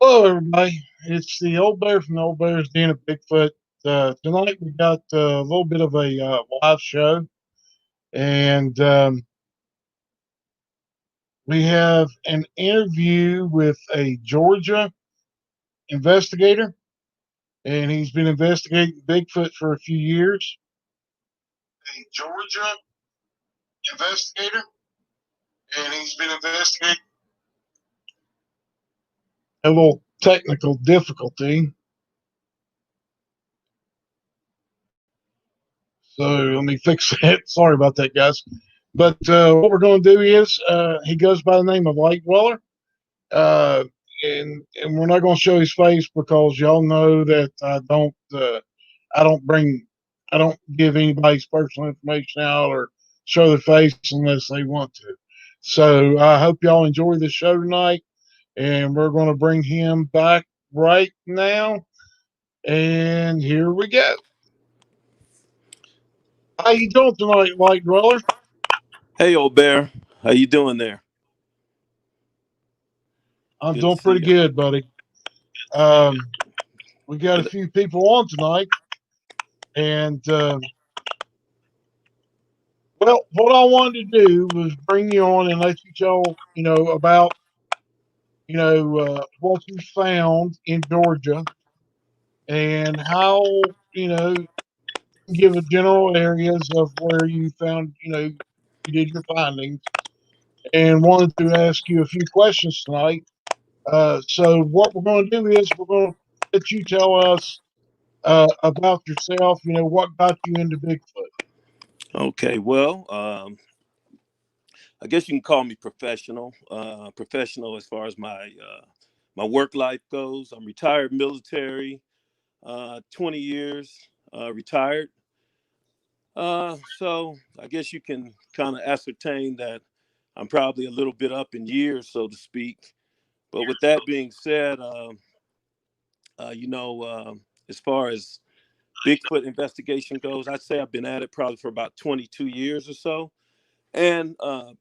Hello, everybody. It's the old bear from the old bear's den of Bigfoot. Tonight we got a little bit of a live show, and we have an interview with a Georgia investigator, and he's been investigating Bigfoot for a few years. A Georgia investigator, and he's been investigating. A little technical difficulty. So let me fix that. Sorry about that, guys. But what we're going to do is he goes by the name of Light Dweller, uh, and we're not going to show his face because y'all know that I don't bring I don't give anybody's personal information out or show their face unless they want to. So I hope y'all enjoy the show tonight, and we're going to bring him back right now. And here we go. How you doing tonight, Light Dweller? Hey, old bear, how you doing there? I'm Good to doing see pretty you. good, buddy. Um, we got a few people on tonight, and well, what I wanted to do was bring you on and let you tell, about, what you found in Georgia and how, give a general areas of where you found, you did your findings, and wanted to ask you a few questions tonight. So what we're going to do is we're going to let you tell us about yourself. What got you into Bigfoot? Okay, well, I guess you can call me professional. Professional as far as my work life goes. I'm retired military, 20 years retired. So I guess you can kind of ascertain that I'm probably a little bit up in years, so to speak. But with that being said, you know, as far as Bigfoot investigation goes, I'd say I've been at it probably for about 22 years or so. And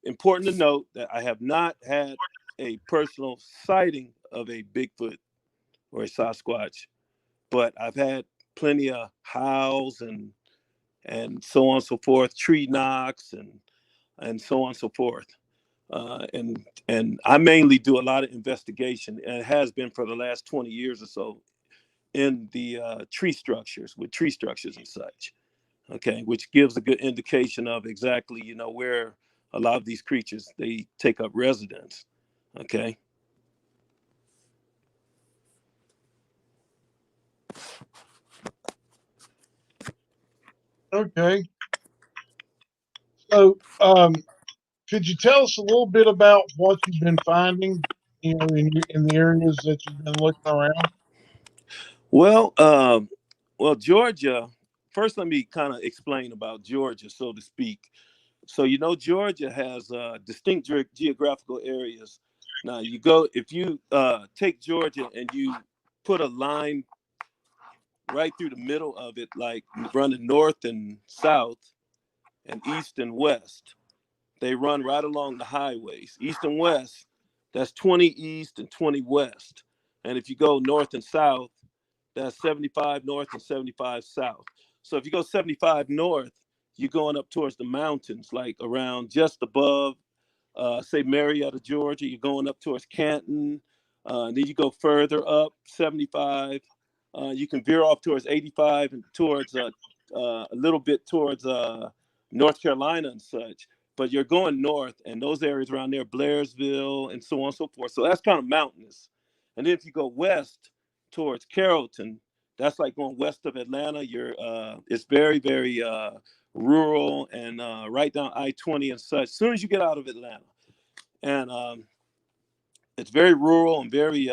important to note that I have not had a personal sighting of a Bigfoot or a Sasquatch, but I've had plenty of howls and so on and so forth, tree knocks and so on and so forth. And I mainly do a lot of investigation, and it has been for the last 20 years or so in the tree structures and such. Okay, which gives a good indication of exactly, where a lot of these creatures they take up residence. Okay. Okay. So, could you tell us a little bit about what you've been finding, in the areas that you've been looking around? Well, well, Georgia. First, let me kind of explain about Georgia, so to speak. So, Georgia has distinct geographical areas. Now, you go if you take Georgia and you put a line right through the middle of it, like running north and south and east and west. They run right along the highways, east and west. That's 20 east and 20 west. And if you go north and south, that's 75 north and 75 south. So if you go 75 north, you're going up towards the mountains, like around just above, say, Marietta, Georgia. You're going up towards Canton. Then you go further up 75. You can veer off towards 85 and towards a little bit towards North Carolina and such. But you're going north, and those areas around there, Blairsville, and so on and so forth. So that's kind of mountainous. And then if you go west towards Carrollton, that's like going west of Atlanta. It's very, very rural and right down I-20 and such. As soon as you get out of Atlanta, and it's very rural and very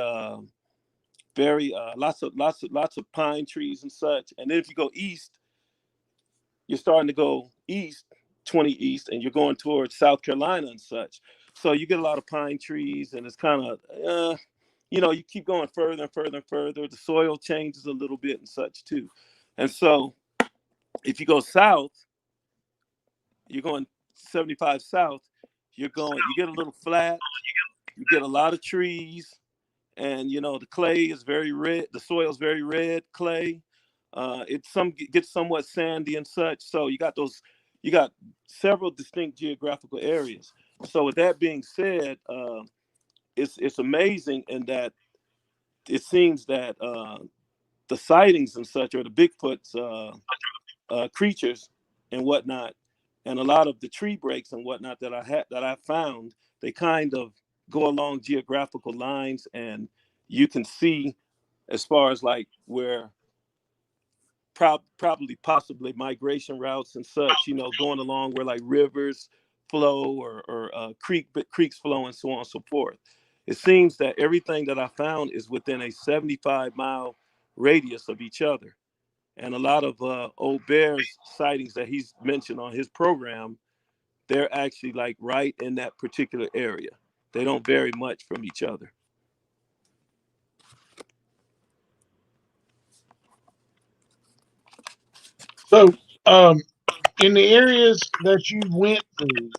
lots of pine trees and such. And then if you go east, you're starting to go east, 20 east, and you're going towards South Carolina and such. So you get a lot of pine trees, and it's kind of, you keep going further and further and further. The soil changes a little bit and such too. And so if you go south, you're going 75 south, you get a little flat, you get a lot of trees, and the clay is very red. The soil is very red clay. Gets somewhat sandy and such. So you got several distinct geographical areas. So with that being said, it's amazing in that it seems that the sightings and such, or the Bigfoot's creatures and whatnot, and a lot of the tree breaks and whatnot that I found, they kind of go along geographical lines, and you can see as far as like where probably possibly migration routes and such, going along where like rivers flow, or creeks flow, and so on and so forth. It seems that everything that I found is within a 75-mile radius of each other. And a lot of old bears sightings that he's mentioned on his program, they're actually like right in that particular area. They don't vary much from each other. So, in the areas that you went through,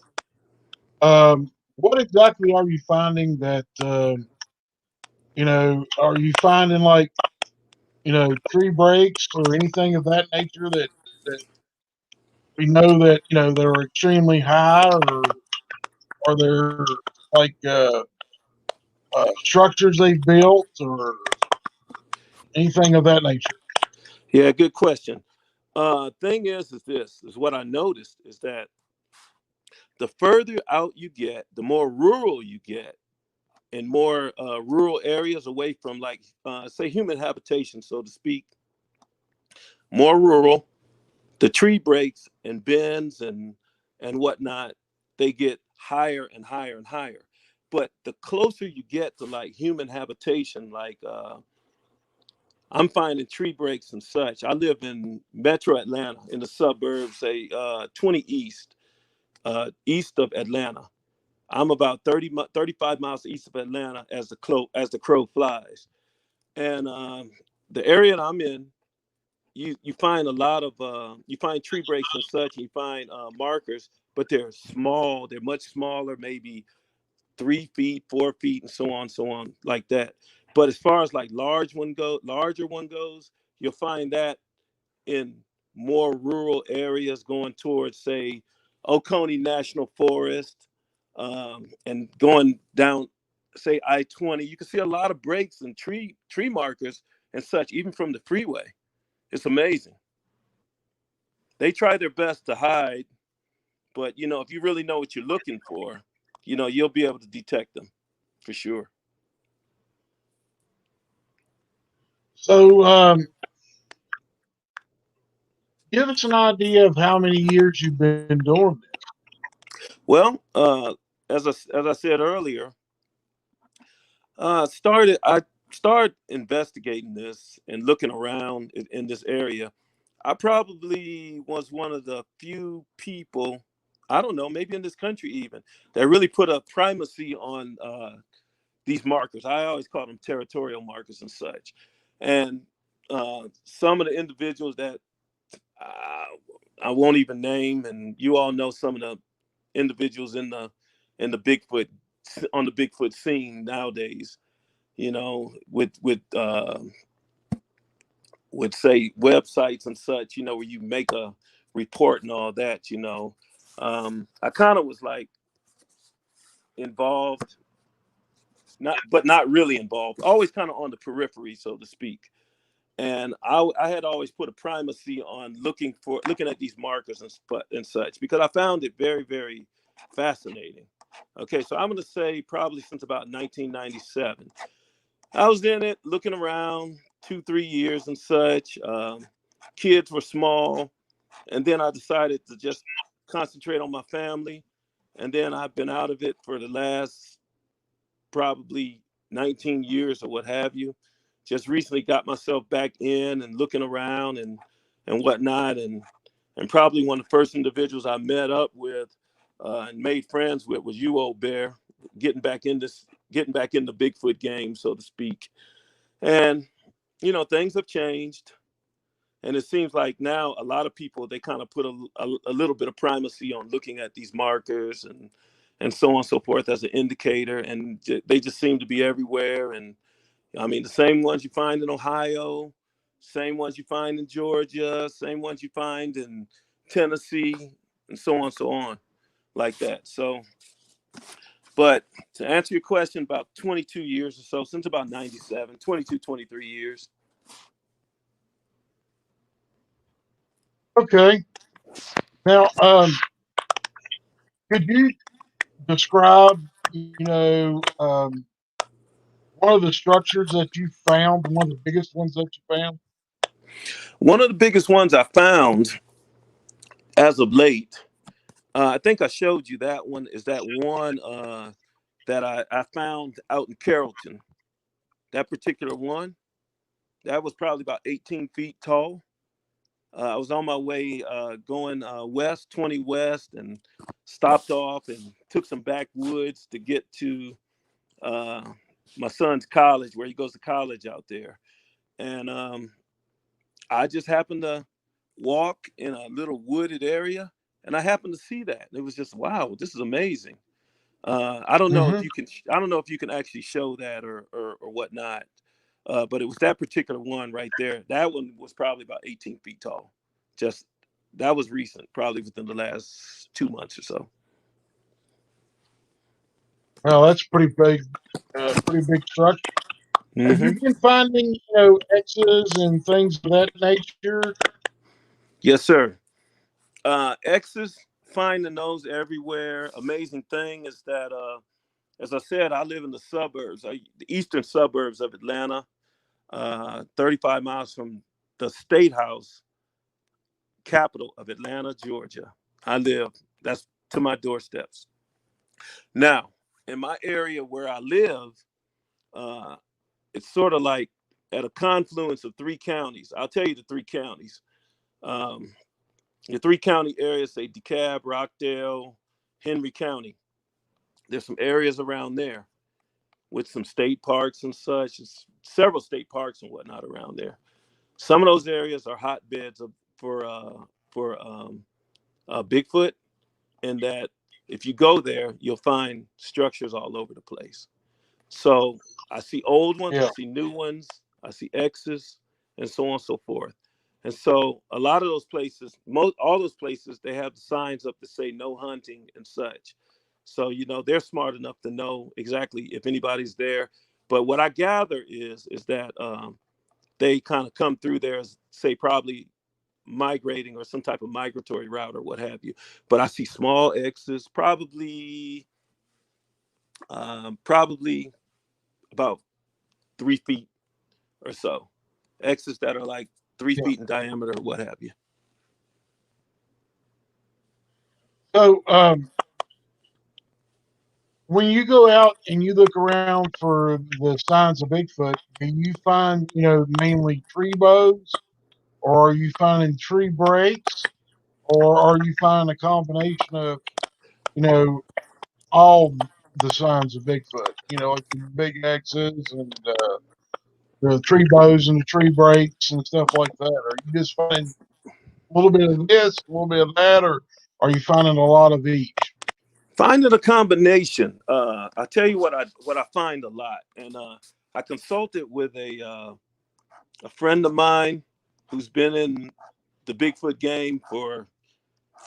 what exactly are you finding that, are you finding like, tree breaks or anything of that nature that we know that, they're extremely high, or are there like, structures they've built or anything of that nature? Yeah, good question. Thing is this is what I noticed is that the further out you get, the more rural you get, and more rural areas away from like say human habitation, so to speak, more rural, the tree breaks and bends and whatnot, they get higher and higher and higher. But the closer you get to like human habitation, like I'm finding tree breaks and such. I live in Metro Atlanta, in the suburbs, say 20 east of Atlanta. I'm about 35 miles east of Atlanta as the crow flies. And the area that I'm in, you find a lot of you find tree breaks and such, and you find markers, but they're small. They're much smaller, maybe 3 feet, 4 feet, and so on, like that. But as far as like larger one goes, you'll find that in more rural areas, going towards say Oconee National Forest, and going down say I-20. You can see a lot of breaks and tree markers and such, even from the freeway. It's amazing. They try their best to hide, but if you really know what you're looking for, you'll be able to detect them for sure. So, give us an idea of how many years you've been doing this. Well, as I said earlier, I started investigating this and looking around in this area. I probably was one of the few people, I don't know, maybe in this country even, that really put a primacy on these markers. I always call them territorial markers and such. And some of the individuals that uh, I won't even name, and you all know some of the individuals in the Bigfoot on the Bigfoot scene nowadays. With say websites and such, where you make a report and all that. I kind of was like involved, not really involved, always kind of on the periphery, so to speak. And I had always put a primacy on looking at these markers and such, because I found it very, very fascinating. Okay, so I'm going to say probably since about 1997. I was in it looking around 2, 3 years and such. Kids were small, and then I decided to just concentrate on my family. And then I've been out of it for the last probably 19 years or what have you. Just recently got myself back in and looking around and whatnot, and probably one of the first individuals I met up with and made friends with was you, old bear, getting back in the Bigfoot game, so to speak. And things have changed, and it seems like now a lot of people, they kind of put a little bit of primacy on looking at these markers and so on and so forth as an indicator, and they just seem to be everywhere. And I mean, the same ones you find in Ohio, same ones you find in Georgia, same ones you find in Tennessee, and so on, like that. So, but to answer your question, about 22 years or so, since about 97, 22, 23 years. Okay. Now, could you describe, one of the structures that you found, one of the biggest ones that you found? One of the biggest ones I found as of late, I think I showed you that one, is that one that I found out in Carrollton. That particular one, that was probably about 18 feet tall. I was on my way going west, 20 west, and stopped off and took some backwoods to get to uh, my son's college, where he goes to college out there. And I just happened to walk in a little wooded area, and I happened to see that. It was just, wow, this is amazing. I don't know if Mm-hmm. you can. I don't know if you can actually show that or whatnot. But it was that particular one right there. That one was probably about 18 feet tall. Just that was recent, probably within the last 2 months or so. Well, that's pretty big structure. Have you Hmm. been finding, X's and things of that nature? Yes, sir. X's, finding those everywhere. Amazing thing is that, as I said, I live in the suburbs, the eastern suburbs of Atlanta, 35 miles from the state house capital of Atlanta, Georgia. I live, that's to my doorsteps. Now, in my area where I live, uh, it's sort of like at a confluence of three counties. I'll tell you the three counties. Um, the three county areas, say DeKalb, Rockdale, Henry County. There's some areas around there with some state parks and such. It's several state parks and whatnot around there. Some of those areas are hotbeds for Bigfoot, in that if you go there, you'll find structures all over the place. So I see old ones, I Yeah. see new ones, I see X's, and so on and so forth. And so a lot of those places, most all those places, they have the signs up to say no hunting and such. So they're smart enough to know exactly if anybody's there. But what I gather is that they kind of come through there, as, say, probably migrating or some type of migratory route or what have you. But I see small X's, probably about 3 feet or so. X's that are like three Yeah. feet in diameter or what have you. So, when you go out and you look around for the signs of Bigfoot, do you find, mainly tree bows, or are you finding tree breaks, or are you finding a combination of, you know, all the signs of Bigfoot? Like the big X's and the tree bows and the tree breaks and stuff like that. Are you just finding a little bit of this, a little bit of that, or are you finding a lot of each? Finding a combination. I tell you what I find a lot, and I consulted with a friend of mine who's been in the Bigfoot game for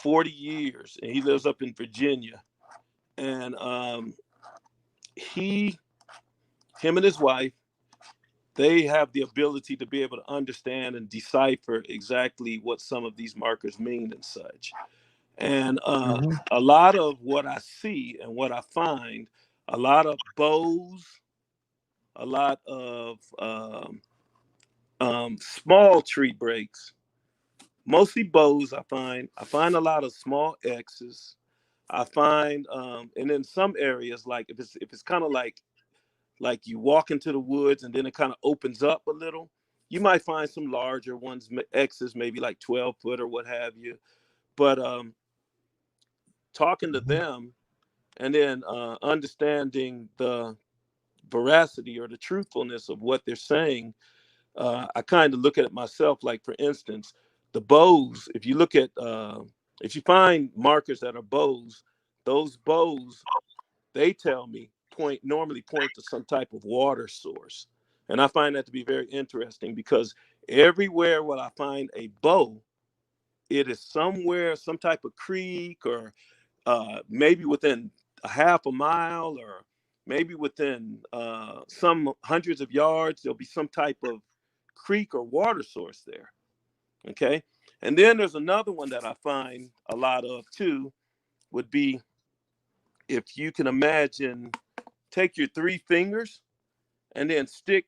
40 years, and he lives up in Virginia. And he, him and his wife, they have the ability to be able to understand and decipher exactly what some of these markers mean and such. And Hmm. a lot of what I see and what I find, a lot of bows, a lot of small tree breaks, mostly bows. I find a lot of small X's. I find, and in some areas, like if it's kind of like you walk into the woods and then it kind of opens up a little, you might find some larger ones, X's, maybe like 12 foot or what have you. But talking to Hmm. them and then understanding the veracity or the truthfulness of what they're saying, I kind of look at it myself. Like, for instance, the bows. If you find markers that are bows, those bows, they tell me, normally point to some type of water source. And I find that to be very interesting because everywhere where I find a bow, it is somewhere, some type of creek, or maybe within a half a mile, or maybe within some hundreds of yards, there'll be some type of creek or water source there. Okay. And then there's another one that I find a lot of too, would be, if you can imagine, take your three fingers and then stick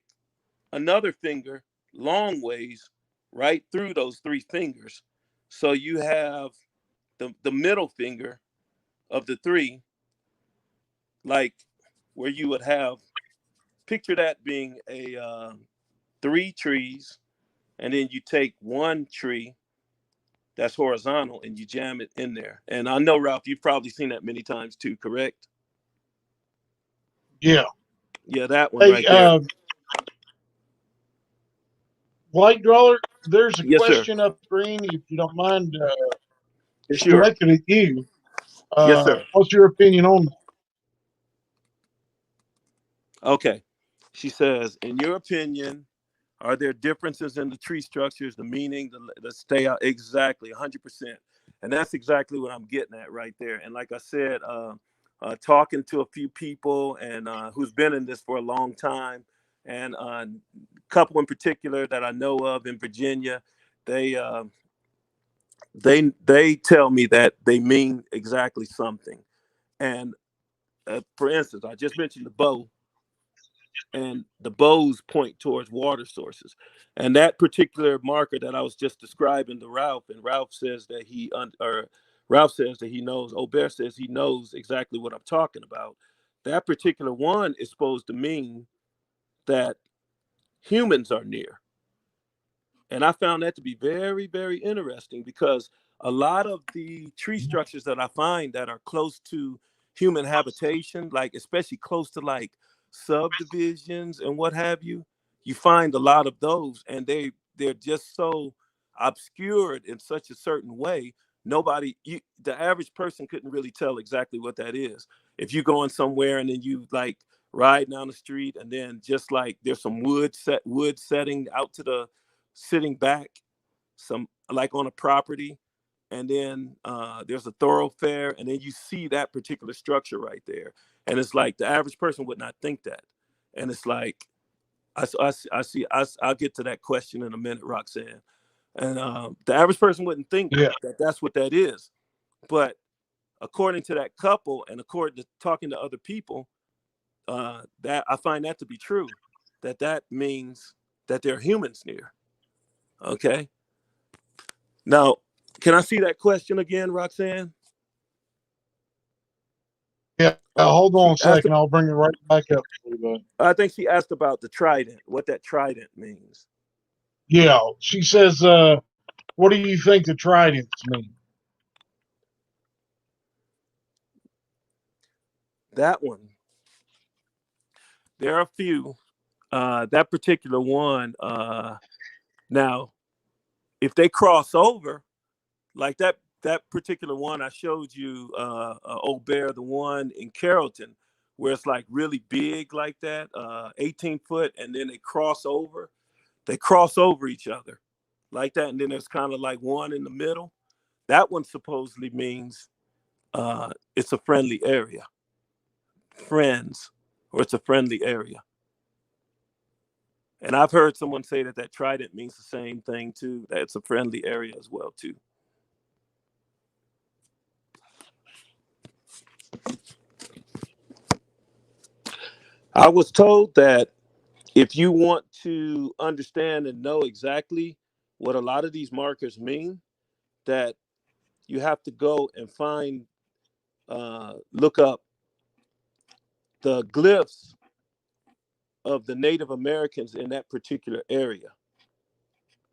another finger long ways right through those three fingers. So you have the middle finger of the three, like where you would have, picture that being a three trees, and then you take one tree that's horizontal and you jam it in there. And I know, Ralph, you've probably seen that many times too, correct? Yeah. Yeah, that one Hey, right there. Light Dweller, there's a Yes, sir. question up screen. If you don't mind, it's Sure. directed at you. Yes, sir. What's your opinion on that? Okay. She says, in your opinion, are there differences in the tree structures, the meaning, the stay out? Exactly, 100%. And that's exactly what I'm getting at right there. And like I said, talking to a few people and who's been in this for a long time, and a couple in particular that I know of in Virginia, they they tell me that they mean exactly something. And for instance, I just mentioned the bow, and the bows point towards water sources. And that particular marker that I was just describing to Ralph, and Ralph says that Ralph says that he knows, Aubert says he knows exactly what I'm talking about. That particular one is supposed to mean that humans are near. And I found that to be very, very interesting because a lot of the tree structures that I find that are close to human habitation, like especially close to like subdivisions and what have you, you find a lot of those, and they're just so obscured in such a certain way. The average person couldn't really tell exactly what that is. If you going somewhere and then you like ride down the street, and then just like there's some wood setting out to the sitting back, some like on a property, and then there's a thoroughfare, and then you see that particular structure right there, and it's like the average person would not think that. And it's like I'll get to that question in a minute, Roxanne. And the average person wouldn't think Yeah. that that's what that is, but according to that couple and according to talking to other people, that I find that to be true, that means that there are humans near. Okay. Now, can I see that question again, Roxanne? Yeah. Hold on She a asked. second. I'll bring it right back up for you, bud. I think she asked about the trident, what that trident means. Yeah. She says, what do you think the tridents mean? That one. There are a few. That particular one. Now, if they cross over, like that particular one I showed you, Old Bear, the one in Carrollton, where it's like really big like that, 18 foot, and then they cross over. They cross over each other like that, and then there's kind of like one in the middle. That one supposedly means it's a friendly area, friends, or it's a friendly area. And I've heard someone say that that trident means the same thing too, that it's a friendly area as well too. I was told that if you want to understand and know exactly what a lot of these markers mean, that you have to go and look up the glyphs of the Native Americans in that particular area.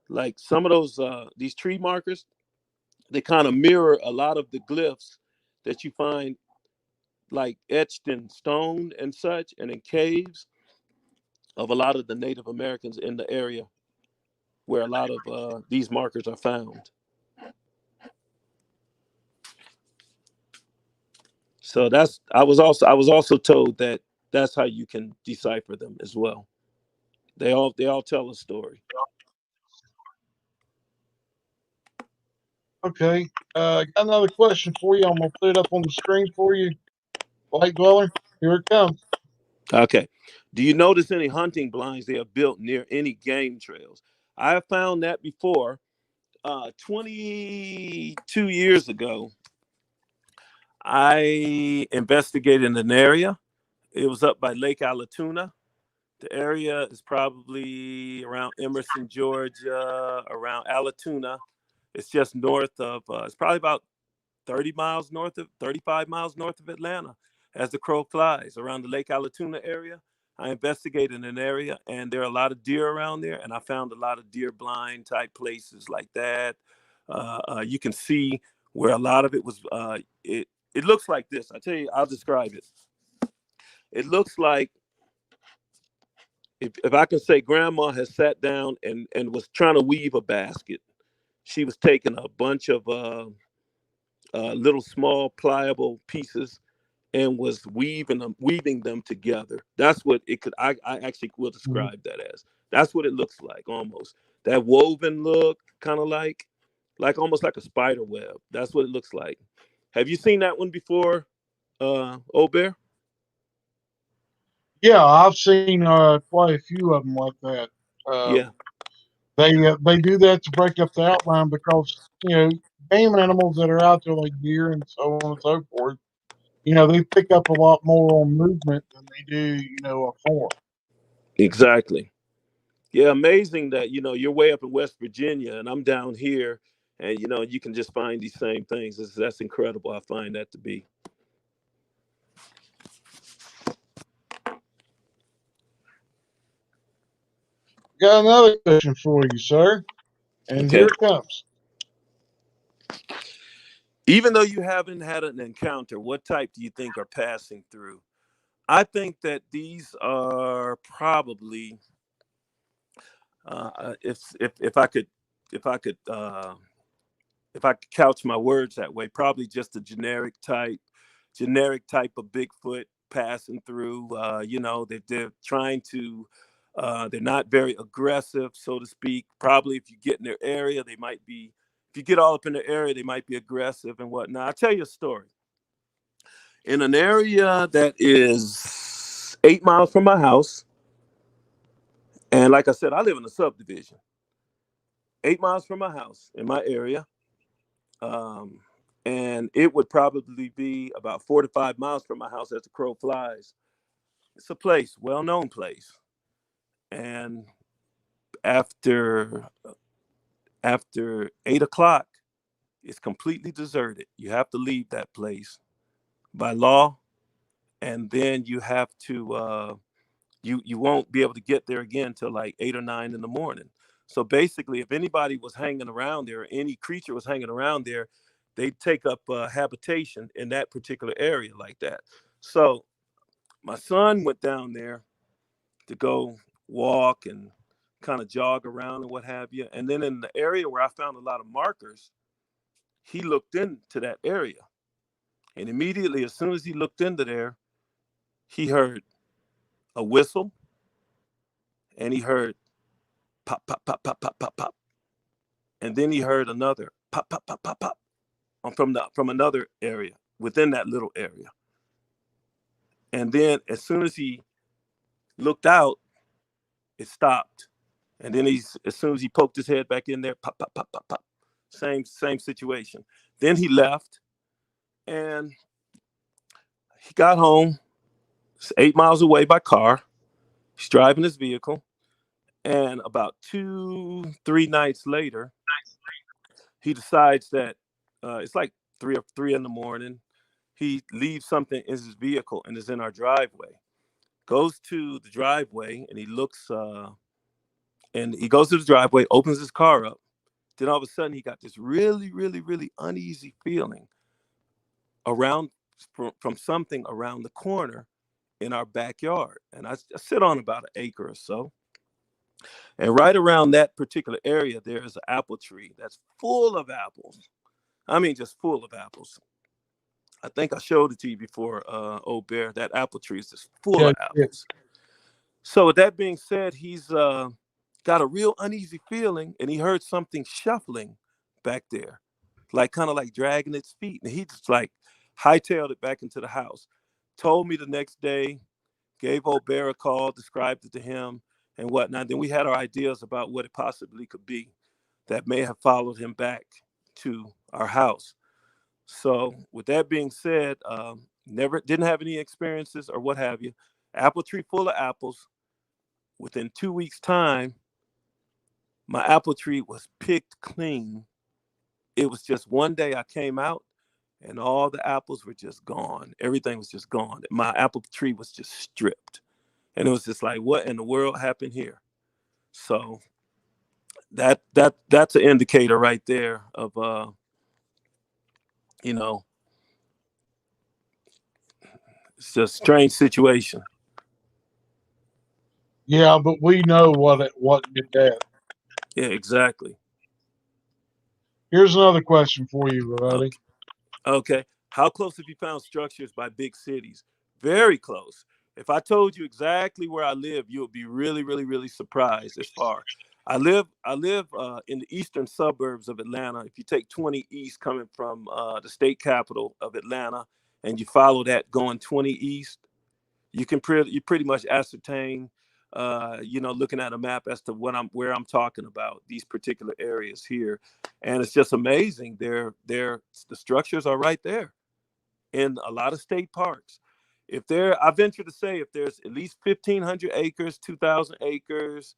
Like some of those, these tree markers, they kind of mirror a lot of the glyphs that you find like etched in stone and such, and in caves of a lot of the Native Americans in the area where a lot of these markers are found. So I was also told that that's how you can decipher them as well. They all tell a story. Okay. Got another question for you. I'm gonna put it up on the screen for you, Light Dweller. Here it comes. Okay. Do you notice any hunting blinds they have built near any game trails? I have found that before. 22 years ago, I investigated an area. It was up by Lake Allatoona. The area is probably around Emerson, Georgia, around Allatoona. It's just north of, it's probably about 35 miles north of Atlanta as the crow flies around the Lake Allatoona area. I investigated an area and there are a lot of deer around there, and I found a lot of deer blind type places like that. You can see where a lot of it was, it looks like this. I tell you, I'll describe it. It looks like, if I can say, grandma has sat down and was trying to weave a basket. She was taking a bunch of little small pliable pieces and was weaving them together. That's what it could. I actually will describe that as. That's what it looks like, almost. That woven look, kind of like almost like a spider web. That's what it looks like. Have you seen that one before, Old Bear? Yeah, I've seen quite a few of them like that. Uh, Yeah, they do that to break up the outline because game animals that are out there like deer and so on and so forth, they pick up a lot more on movement than they do a form. exactly. Yeah, amazing that you're way up in West Virginia and I'm down here, and you can just find these same things. That's incredible. I find that to be. Got another question for you, sir, and here Okay. it comes. Even though you haven't had an encounter, what type do you think are passing through? I think that these are probably, if I could, if I could, if I could couch my words that way, probably just a generic type of Bigfoot passing through. They're trying to, they're not very aggressive, so to speak. Probably if you get in their area, they might be. If you get all up in their area, they might be aggressive and whatnot. I'll tell you a story. In an area that is 8 miles from my house, and like I said, I live in a subdivision. 8 miles from my house in my area, um, and it would probably be about 4 to 5 miles from my house as the crow flies. It's a place, well-known place, and after 8 o'clock, it's completely deserted. You have to leave that place by law, and then you have to you won't be able to get there again till like 8 or 9 in the morning. So basically, if anybody was hanging around there, or any creature was hanging around there, they'd take up habitation in that particular area like that. So my son went down there to go walk and kind of jog around and what have you. And then in the area where I found a lot of markers, he looked into that area. And immediately, as soon as he looked into there, he heard a whistle, and he heard pop, pop, pop, pop, pop, pop, pop. And then he heard another pop, pop, pop, pop, pop from another area within that little area. And then as soon as he looked out, it stopped. And then as soon as he poked his head back in there, pop, pop, pop, pop, pop. Same situation. Then he left, and he got home. It's 8 miles away by car. He's driving his vehicle. And about 3 nights later, he decides that it's like three in the morning. He leaves something in his vehicle and is in our driveway. Goes to the driveway and he looks, and he goes to the driveway, opens his car up. Then all of a sudden, he got this really, really, really uneasy feeling around from something around the corner in our backyard. And I sit on about an acre or so. And right around that particular area, there is an apple tree that's full of apples. I mean, just full of apples. I think I showed it to you before, Old Bear. That apple tree is just full Yeah, of yeah. apples. So with that being said, he's got a real uneasy feeling, and he heard something shuffling back there, like kind of like dragging its feet, and he just like hightailed it back into the house. Told me the next day, gave old Bear a call, described it to him and whatnot. Then we had our ideas about what it possibly could be that may have followed him back to our house. So with that being said, never didn't have any experiences or what have you. Apple tree full of apples. Within 2 weeks' time, my apple tree was picked clean. It was just one day I came out and all the apples were just gone. Everything was just gone. My apple tree was just stripped. And it was just like, what in the world happened here? So that's an indicator right there of you know, it's just a strange situation. Yeah, but we know what did that. Yeah, exactly. Here's another question for you, buddy. Okay. Okay. How close have you found structures by big cities? Very close. If I told you exactly where I live, you would be really, really, really surprised. As far I live in the eastern suburbs of Atlanta. If you take 20 east, coming from the state capital of Atlanta, and you follow that going 20 east, you pretty much ascertain, looking at a map as to where I'm talking about these particular areas here, and it's just amazing. The structures are right there in a lot of state parks. I venture to say, if there's at least 1,500 acres, 2,000 acres,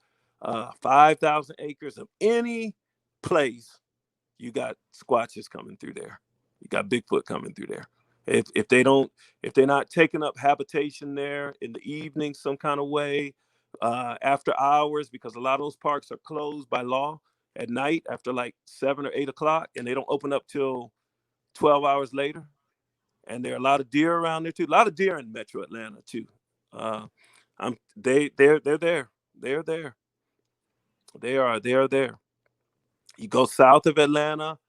5,000 acres of any place, you got squatches coming through there. You got Bigfoot coming through there. If they don't, if they're not taking up habitation there in the evening some kind of way, after hours, because a lot of those parks are closed by law at night after like 7 or 8 o'clock, and they don't open up till 12 hours later. And there are a lot of deer around there too. A lot of deer in Metro Atlanta too. Uh, they're there. They're there. They are there. You go south of Atlanta,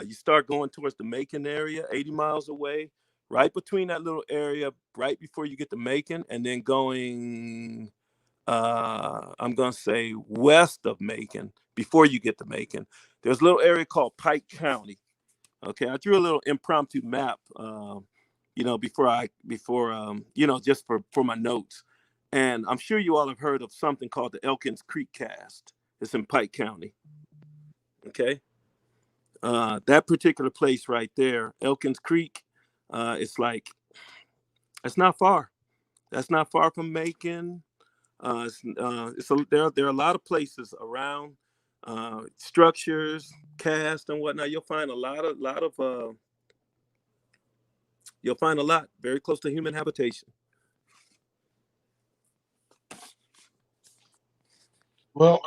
you start going towards the Macon area, 80 miles away, right between that little area, right before you get to Macon, and then going, I'm going to say west of Macon, before you get to Macon. There's a little area called Pike County. Okay, I drew a little impromptu map, just for my notes. And I'm sure you all have heard of something called the Elkins Creek Cast. It's in Pike County. Okay. That particular place right there, Elkins Creek, it's like, it's not far. That's not far from Macon. There are a lot of places around, structures, cast, and whatnot. You'll find a lot very close to human habitation. Well,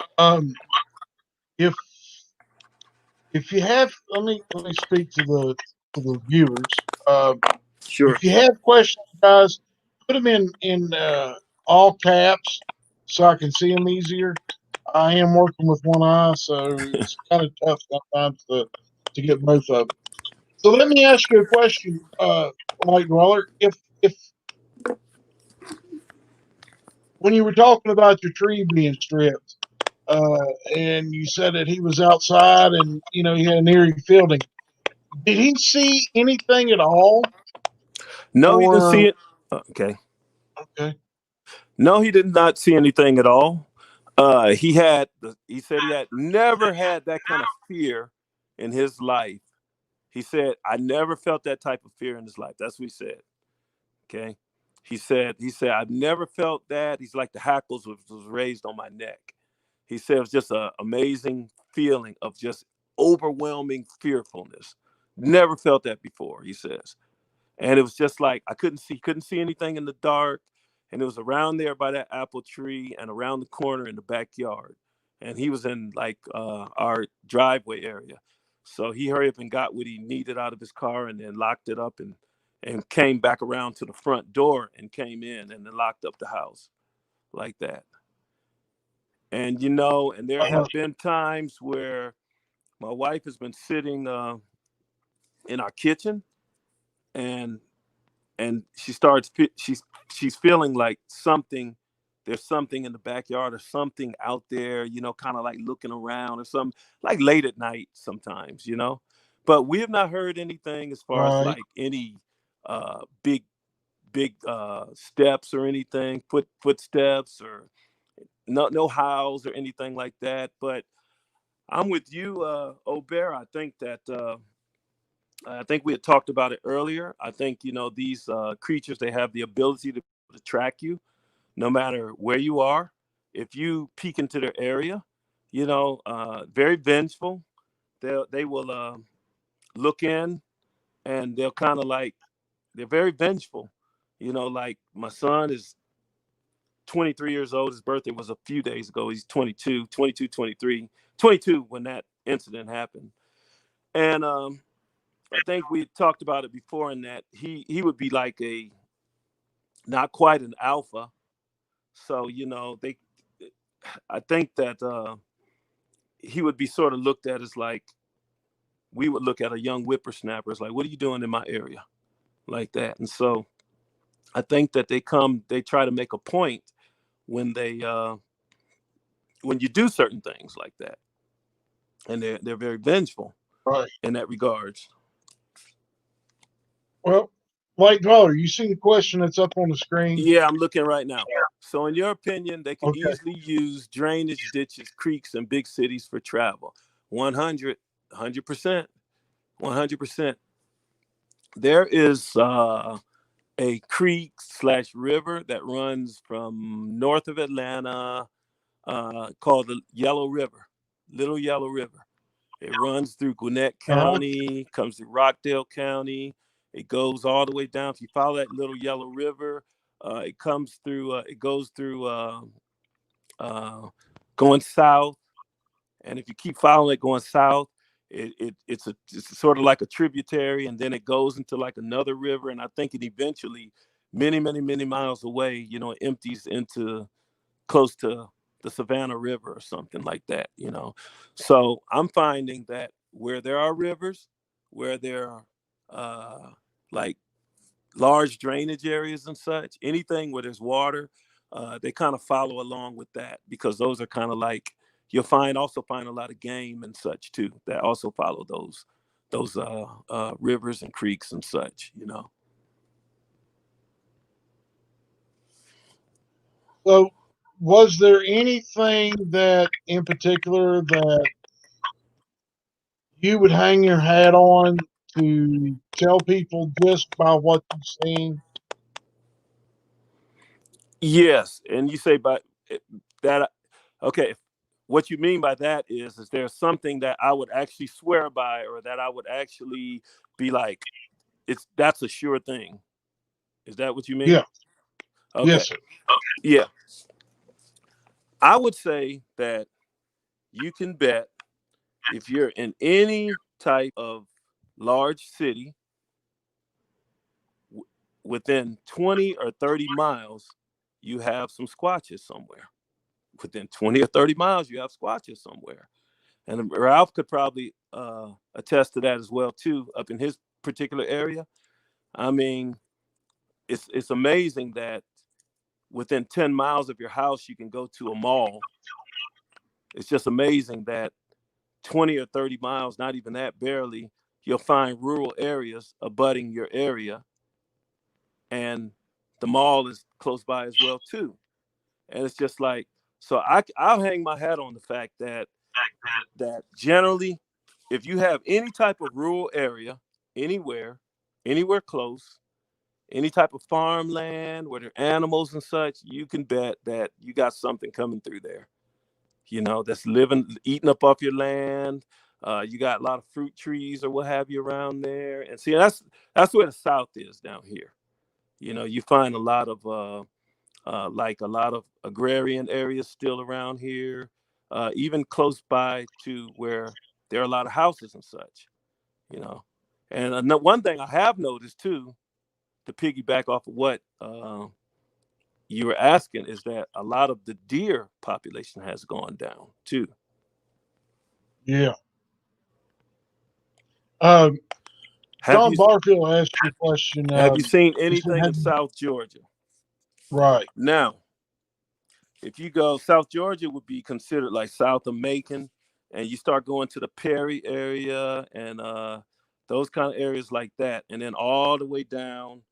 if you have, let me speak to the viewers. Sure. If you have questions, guys, put them in all caps so I can see them easier. I am working with one eye, so it's kind of tough sometimes to get both of them. So let me ask you a question, Light Dweller. If when you were talking about your tree being stripped, and you said that he was outside and he had an eerie feeling, did he see anything at all? No, he didn't see Or it. Okay. okay, No, he did not see anything at all. He said he had never had that kind of fear in his life. He said, I never felt that type of fear in his life. That's what he said. Okay. He said, I've never felt that. He's like, the hackles was raised on my neck. He said it was just an amazing feeling of just overwhelming fearfulness. Never felt that before, he says. And it was just like, I couldn't see anything in the dark. And it was around there by that apple tree and around the corner in the backyard. And he was in like our driveway area. So he hurried up and got what he needed out of his car, and then locked it up, and came back around to the front door and came in and then locked up the house like that. And there uh, have been times where my wife has been sitting in our kitchen, and she's feeling like something there's something in the backyard or something out there, kind of like looking around or something, like late at night sometimes, But we have not heard anything as far as Right. like any big steps or anything, footsteps or no howls or anything like that. But I'm with you, Obear. I think we had talked about it earlier. I think these creatures, they have the ability to track you no matter where you are. If you peek into their area, very vengeful. They will look in, and they'll kind of like, they're very vengeful. Like my son is 23 years old. His birthday was a few days ago. He's 22, 22, 23, 22 when that incident happened. And I think we talked about it before, in that he would be like a not quite an alpha. So I think that he would be sort of looked at as like we would look at a young whippersnapper as like, what are you doing in my area, like that. And so I think that they try to make a point when when you do certain things like that, and they're very vengeful Right. in that regards. Well, Light Dweller, you see the question that's up on the screen? Yeah, I'm looking right now. So in your opinion, they can Okay. easily use drainage ditches, creeks, and big cities for travel. 100%, 100%. There is a creek / river that runs from north of Atlanta, called the Yellow River, Little Yellow River. It runs through Gwinnett Uh-huh. County, comes through Rockdale County. It goes all the way down. If you follow that Little Yellow River, it comes through. It goes through going south, and if you keep following it going south, it's sort of like a tributary, and then it goes into like another river, and I think it eventually, many, many, many miles away, empties into close to the Savannah River or something like that. So I'm finding that where there are rivers, where there are like large drainage areas and such, anything where there's water, they kind of follow along with that, because those are kind of like, you'll also find a lot of game and such too that also follow those rivers and creeks and such. So, was there anything that in particular that you would hang your hat on to tell people just by what you've seen? Yes, and you say by that, okay. What you mean by that is there something that I would actually swear by, or that I would actually be like, that's a sure thing? Is that what you mean? Yeah. Okay. Yes, sir. Yeah. I would say that you can bet, if you're in any type of large city, within 20 or 30 miles, you have some squatches somewhere. Within 20 or 30 miles, you have squatches somewhere. And Ralph could probably attest to that as well too, up in his particular area. I mean, it's amazing that within 10 miles of your house, you can go to a mall. It's just amazing that 20 or 30 miles, not even that, barely, you'll find rural areas abutting your area, and the mall is close by as well too. And it's just like, so I'll hang my hat on the fact that generally, if you have any type of rural area, anywhere close, any type of farmland where there are animals and such, you can bet that you got something coming through there, that's living, eating up off your land. You got a lot of fruit trees or what have you around there. And see, that's where the South is down here. You find a lot of like a lot of agrarian areas still around here, even close by to where there are a lot of houses and such, you know. And one thing I have noticed too, to piggyback off of what you were asking, is that a lot of the deer population has gone down too. Yeah. Have John you Barfield asked you a question. have you seen He said, anything in South Georgia? right. Now, if you go South Georgia, would be considered like south of Macon, and you start going to the Perry area and those kind of areas like that, and then all the way down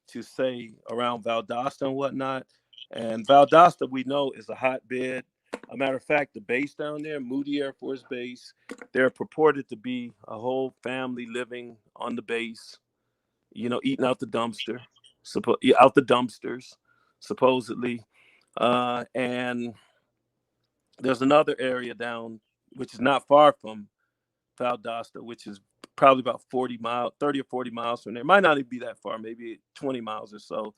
to say around Valdosta and whatnot. And Valdosta, we know, is a hotbed. A matter of fact, the base down there, Moody Air Force Base, they're purported to be a whole family living on the base, you know, eating out the dumpster, out the dumpsters, supposedly. And there's another area down, which is not far from Valdosta, which is probably about 40 miles, 30 or 40 miles from there. It might not even be that far, maybe 20 miles or so.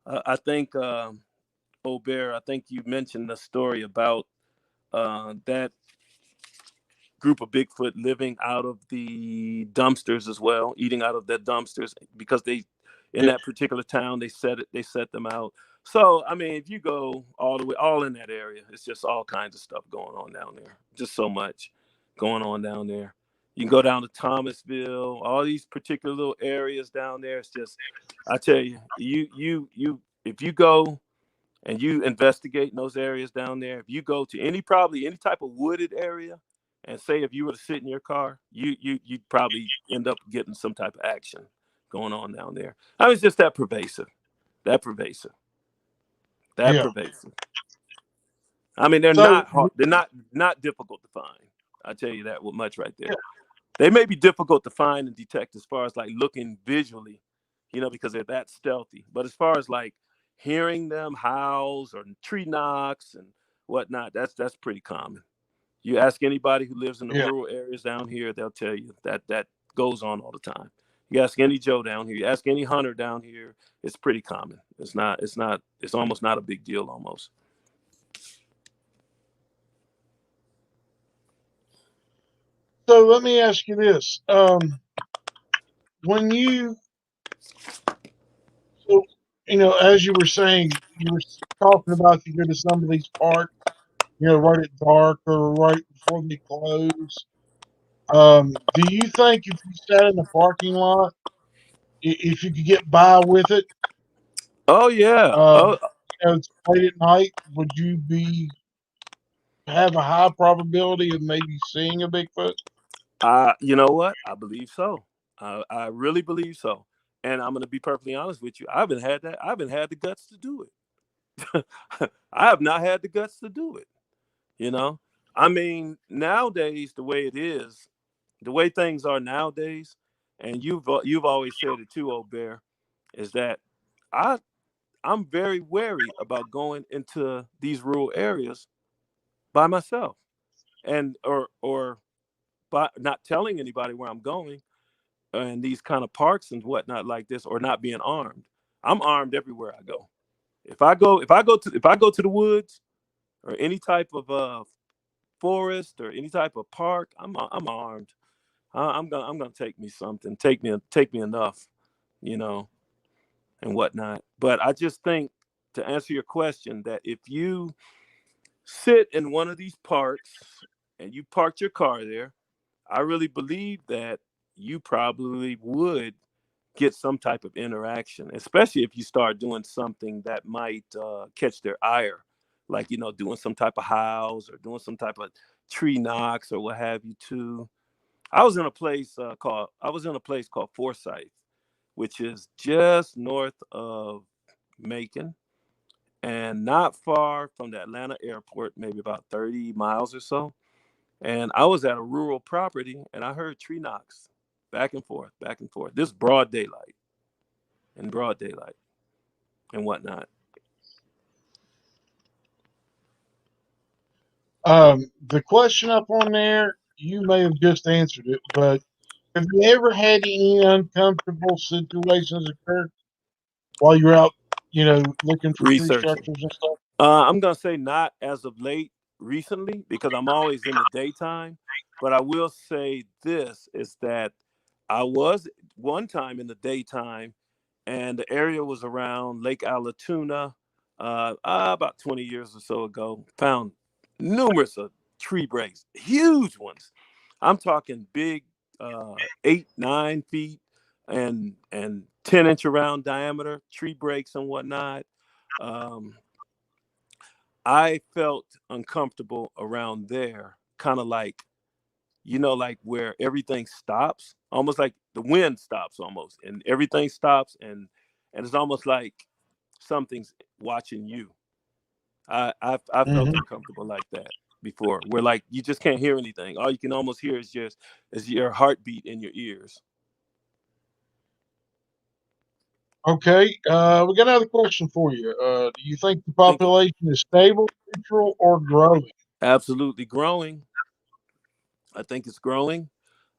I think, Obear, I think you mentioned the story about that group of Bigfoot living out of the dumpsters as well, eating out of the dumpsters because they, in Yeah. that particular town, they set them out. So, I mean, if you go all the way, all in that area, it's just all kinds of stuff going on down there. Just so much going on down there. You can go down to Thomasville, all these particular little areas down there. It's just, I tell you, if you go and you investigate in those areas down there, if you go to probably any type of wooded area, and say if you were to sit in your car, you'd probably end up getting some type of action going on down there. I mean, it's just that pervasive, that pervasive, that Yeah. pervasive. I mean, they're So not hard, they're not difficult to find. I tell you that much right yeah, there. They may be difficult to find and detect as far as like looking visually, you know, because they're that stealthy. But as far as like hearing them howls or tree knocks and whatnot, that's pretty common. You ask anybody who lives in the yeah. rural areas down here, they'll tell you that that goes on all the time. You ask any Joe down here, you ask any hunter down here, it's pretty common. It's almost not a big deal almost. So let me ask you this: when so as you were saying, you were talking about you go to some of these parks, right at dark or right before they close. Do you think if you sat in the parking lot, if you could get by with it, Oh yeah. Oh, it's late at night, would you be have a high probability of maybe seeing a Bigfoot? you know what? I believe so. I really believe so. And I'm going to be perfectly honest with you. I haven't had that. I haven't had the guts to do it. I have not had the guts to do it. You know, I mean, nowadays the way it is, the way things are nowadays, and you've always said it too, old bear, is that I I'm very wary about going into these rural areas by myself, and or by not telling anybody where I'm going, and these kind of parks and whatnot like this, or not being armed. I'm armed everywhere I go. If I go to the woods or any type of forest or any type of park, I'm armed. I'm gonna take me something, take me enough, you know, and whatnot. But I just think, to answer your question, that if you sit in one of these parks and you parked your car there, I really believe that you probably would get some type of interaction, especially if you start doing something that might catch their ire, like doing some type of howls or doing some type of tree knocks or what have you. Too. I was in a place called Forsyth, which is just north of Macon and not far from the Atlanta airport, maybe about 30 miles or so. And I was at a rural property and I heard tree knocks back and forth, back and forth. This broad daylight, in broad daylight and whatnot. The question up on there, you may have just answered it, but have you ever had any uncomfortable situations occur while you're out, looking for tree Researching. structures and stuff? I'm gonna say not as of late recently because I'm always in the daytime. But I will say this is that I was one time in the daytime and the area was around Lake Alatuna, about 20 years or so ago. Found numerous of tree breaks, huge ones. I'm talking big, 8, 9 feet and 10-inch around diameter tree breaks and whatnot. Um, I felt uncomfortable around there, kind of like, like where everything stops, almost like the wind stops almost, and everything stops, and it's almost like something's watching you. I felt Hmm. uncomfortable like that before, where like you just can't hear anything. All you can almost hear is your heartbeat in your ears. Okay, we got another question for you. Do you think the Think population is stable, neutral, or growing? absolutely growing. I think it's growing.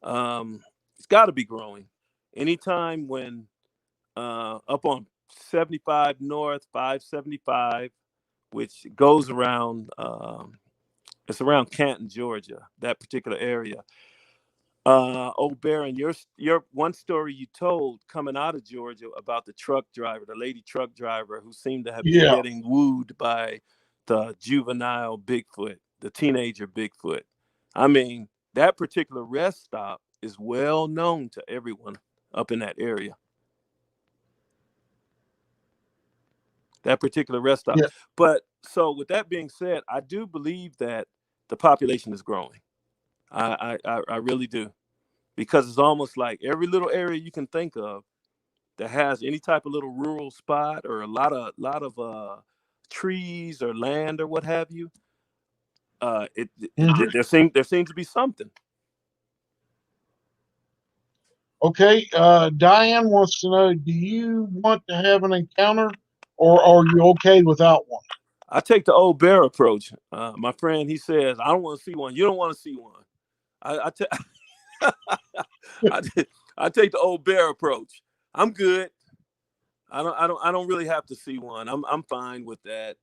Um, it's got to be growing. Anytime when up on 75 North, 575, which goes around, it's around Canton, Georgia, that particular area. Oh, Baron, your one story you told coming out of Georgia about the truck driver, the lady truck driver who seemed to have been Yeah, getting wooed by the juvenile Bigfoot, the teenager Bigfoot. I mean, that particular rest stop is well known to everyone up in that area. That particular rest stop. yeah. But so, with that being said, I do believe that the population is growing. I really do, because it's almost like every little area you can think of that has any type of little rural spot or a lot of trees or land or what have you. Hmm. There seems to be something. Okay, Diane wants to know: do you want to have an encounter, or are you okay without one? I take the old bear approach. My friend, he says, I don't want to see one. You don't want to see one. I, I take the old bear approach. I'm good. I don't really have to see one. I'm fine with that,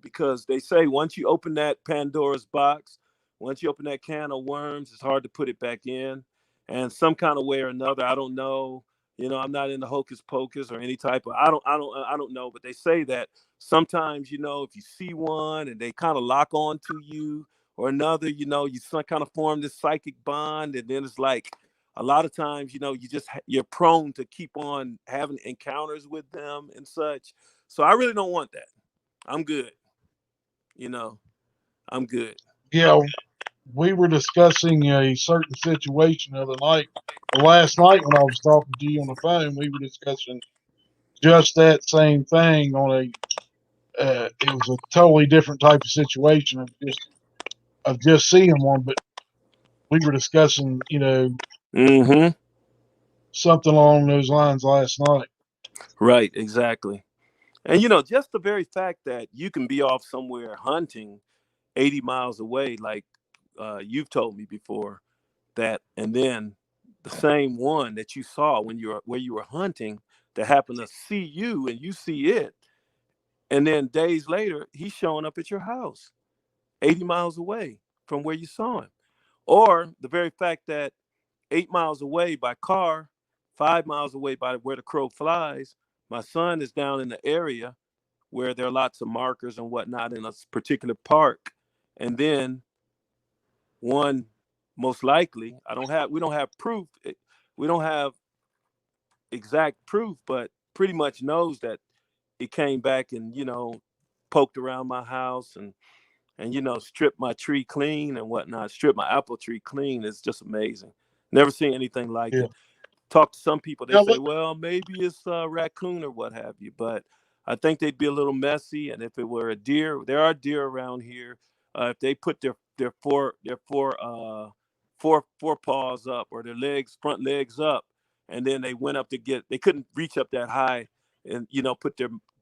because they say once you open that Pandora's box, once you open that can of worms, it's hard to put it back in. And some kind of way or another, I don't know. I'm not into hocus pocus or any type of I don't know, but they say that sometimes, if you see one and they kind of lock on to you or another, you kind of form this psychic bond, and then it's like a lot of times, you're prone to keep on having encounters with them and such. So I really don't want that. I'm good. You know, I'm good. Yeah, we were discussing a certain situation the other night, or last night when I was talking to you on the phone. We were discussing just that same thing on a. It was a totally different type of situation of just seeing one, but we were discussing, Mm-hmm. something along those lines last night. Right, exactly. And just the very fact that you can be off somewhere hunting 80 miles away, like you've told me before, that, and then the same one that you saw when you were where you were hunting that happened to see you and you see it, and then days later he's showing up at your house 80 miles away from where you saw him. Or the very fact that 8 miles away by car, 5 miles away by where the crow flies, my son is down in the area where there are lots of markers and whatnot in a particular park. And then one, most likely, we don't have proof. We don't have exact proof, but pretty much knows that it came back and, poked around my house and strip my tree clean and whatnot, strip my apple tree clean. It's just amazing. Never seen anything like Yeah. it. Talk to some people, they Now, say, well, maybe it's a raccoon or what have you, but I think they'd be a little messy. And if it were a deer, there are deer around here. If they put their four paws up, or their front legs up, and then they went up they couldn't reach up that high, and put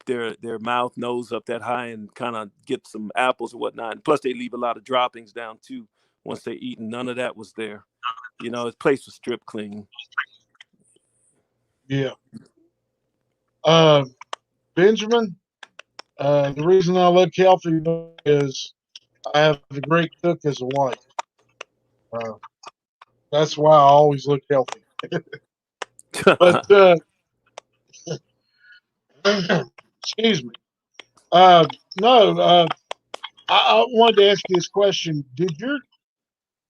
their mouth nose up that high and kind of get some apples or whatnot. And plus, they leave a lot of droppings down too once they eat, and none of that was there. His place was stripped clean. yeah. Uh, Benjamin, the reason I look healthy is I have a great cook as a wife. Uh, that's why I always look healthy. But excuse me. No, I wanted to ask you this question.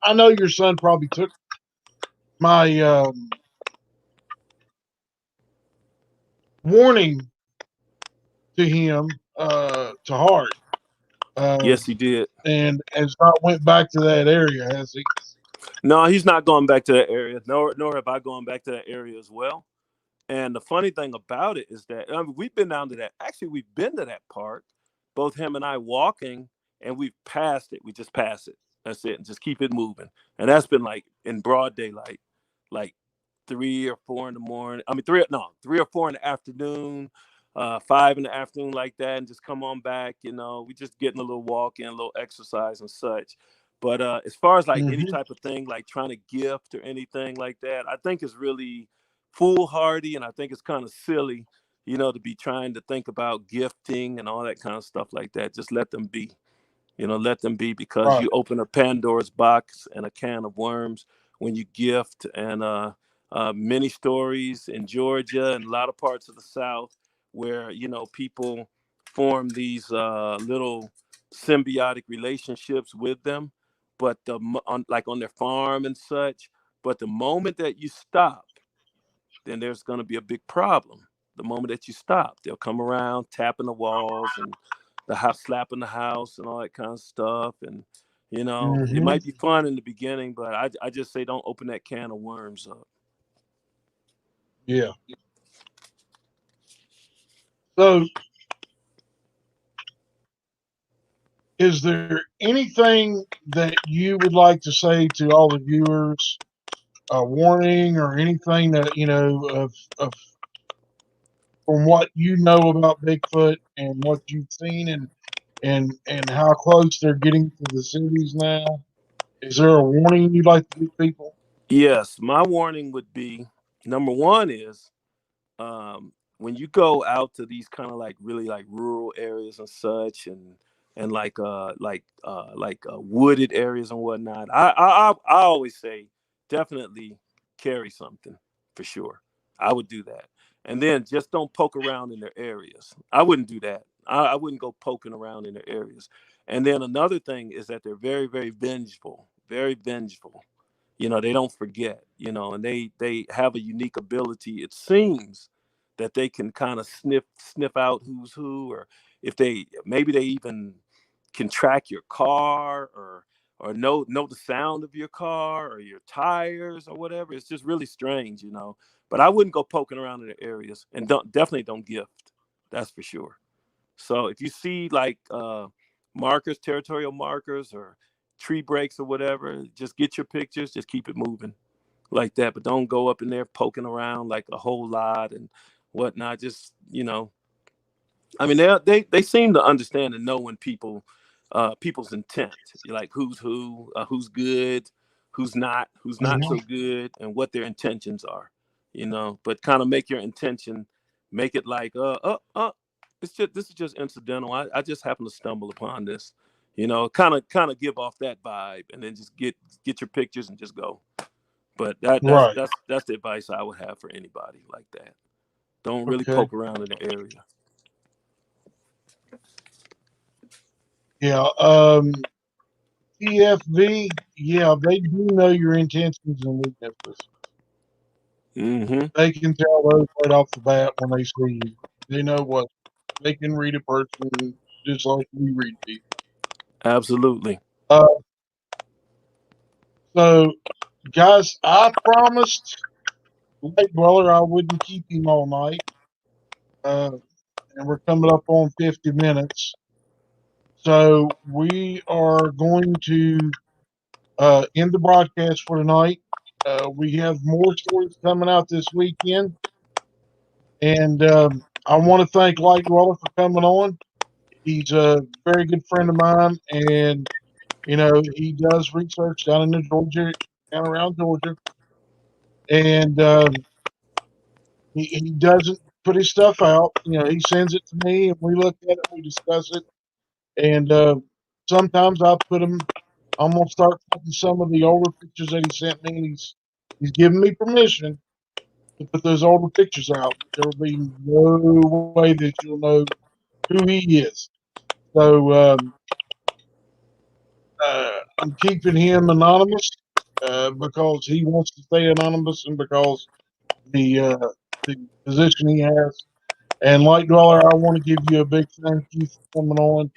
I know your son probably took my warning to him to heart. Yes, he did. And has not went back to that area, has he? No, he's not going back to that area. Nor have I gone back to that area as well. And the funny thing about it is that we've been down to that. Actually, we've been to that park, both him and I walking, and we've passed it. We just pass it. That's it, and just keep it moving. And that's been like in broad daylight, like 3 or 4 in the morning. I mean, 3 or 4 in the afternoon, 5 in the afternoon, like that, and just come on back. We just getting a little walk in, a little exercise and such. But as far as like any type of thing, like trying to gift or anything like that, I think it's really foolhardy, and I think it's kind of silly, to be trying to think about gifting and all that kind of stuff like that. Just let them be. Let them be, because Right. you open a Pandora's box and a can of worms when you gift. And many stories in Georgia and a lot of parts of the South where people form these little symbiotic relationships with them, but like on their farm and such. But the moment that you stop, then there's going to be a big problem. The moment that you stop, they'll come around tapping the walls and the house, slapping the house and all that kind of stuff. And it might be fun in the beginning, but I just say don't open that can of worms up. Yeah. So, is there anything that you would like to say to all the viewers, a warning or anything that of from what you know about Bigfoot and what you've seen and how close they're getting to the cities now? Is there a warning you'd like to give people? Yes, my warning would be, number one is, when you go out to these kind of like really like rural areas and such, and like wooded areas and whatnot, I always say definitely carry something for sure. I would do that. And then just don't poke around in their areas. I wouldn't do that. I wouldn't go poking around in their areas. And then another thing is that they're very, very vengeful, very vengeful. They don't forget, and they have a unique ability, it seems, that they can kind of sniff out who's who, or if they even can track your car, or know the sound of your car or your tires or whatever. It's just really strange. But I wouldn't go poking around in the areas, and definitely don't gift. That's for sure. So if you see like markers, territorial markers, or tree breaks or whatever, just get your pictures, just keep it moving like that. But don't go up in there poking around like a whole lot and whatnot. Just, I mean, they seem to understand and know when people's intent, like who's good, who's not so good, and what their intentions are. But kind of make your intention, make it like this is just incidental. I just happen to stumble upon this. Kind of give off that vibe, and then just get your pictures and just go. But Right. that's the advice I would have for anybody like that. Don't really Okay. poke around in the area. Yeah. TFV. Yeah, they do know your intentions and weaknesses. Mm-hmm. They can tell those right off the bat when they see you. They know what they can read a person just like we read people. Absolutely. Uh, so, guys, I promised Light Dweller I wouldn't keep him all night. And we're coming up on 50 minutes. So, we are going to end the broadcast for tonight. We have more stories coming out this weekend. And I want to thank Light Dweller for coming on. He's a very good friend of mine, and he does research down in the Georgia, down around Georgia, and he doesn't put his stuff out. He sends it to me, and we look at it, we discuss it, and sometimes I put him. I'm gonna start putting some of the older pictures that he sent me, and he's given me permission to put those older pictures out. There will be no way that you'll know who he is. So I'm keeping him anonymous because he wants to stay anonymous and because the position he has. And Light Dweller, I want to give you a big thank you for coming on.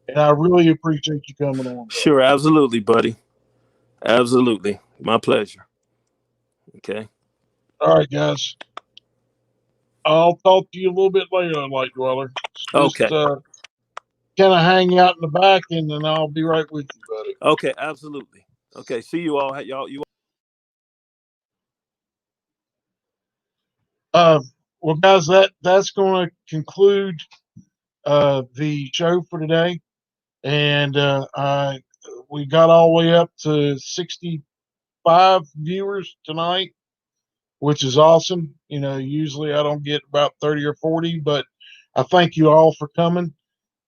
And I really appreciate you coming on. Sure, absolutely, buddy. Absolutely. My pleasure. Okay. All right, guys. I'll talk to you a little bit later, Light Dweller. Just Okay. kind of hang out in the back, and then I'll be right with you, buddy. Okay, absolutely. Okay, see you all. Y'all, you. Uh, well, guys, that's going to conclude the show for today, and we got all the way up to 65 viewers tonight, which is awesome. You know, usually I don't get about 30 or 40, but I thank you all for coming.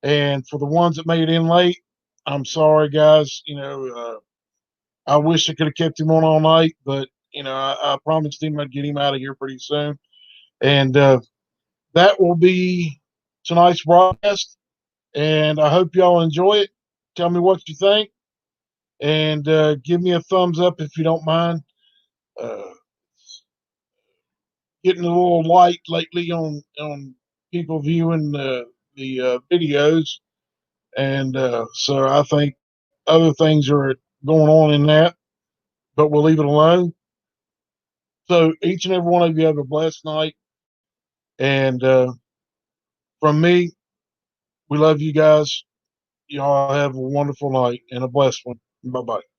And for the ones that made it in late, I'm sorry, guys. You know, I wish I could have kept him on all night, but you know, I promised him I'd get him out of here pretty soon. And that will be tonight's broadcast. And I hope y'all enjoy it. Tell me what you think, and give me a thumbs up if you don't mind. Uh, Getting a little light lately on people viewing the videos, and so I think other things are going on in that, but we'll leave it alone. So each and every one of you have a blessed night, and from me, we love you guys. Y'all have a wonderful night and a blessed one. Bye bye.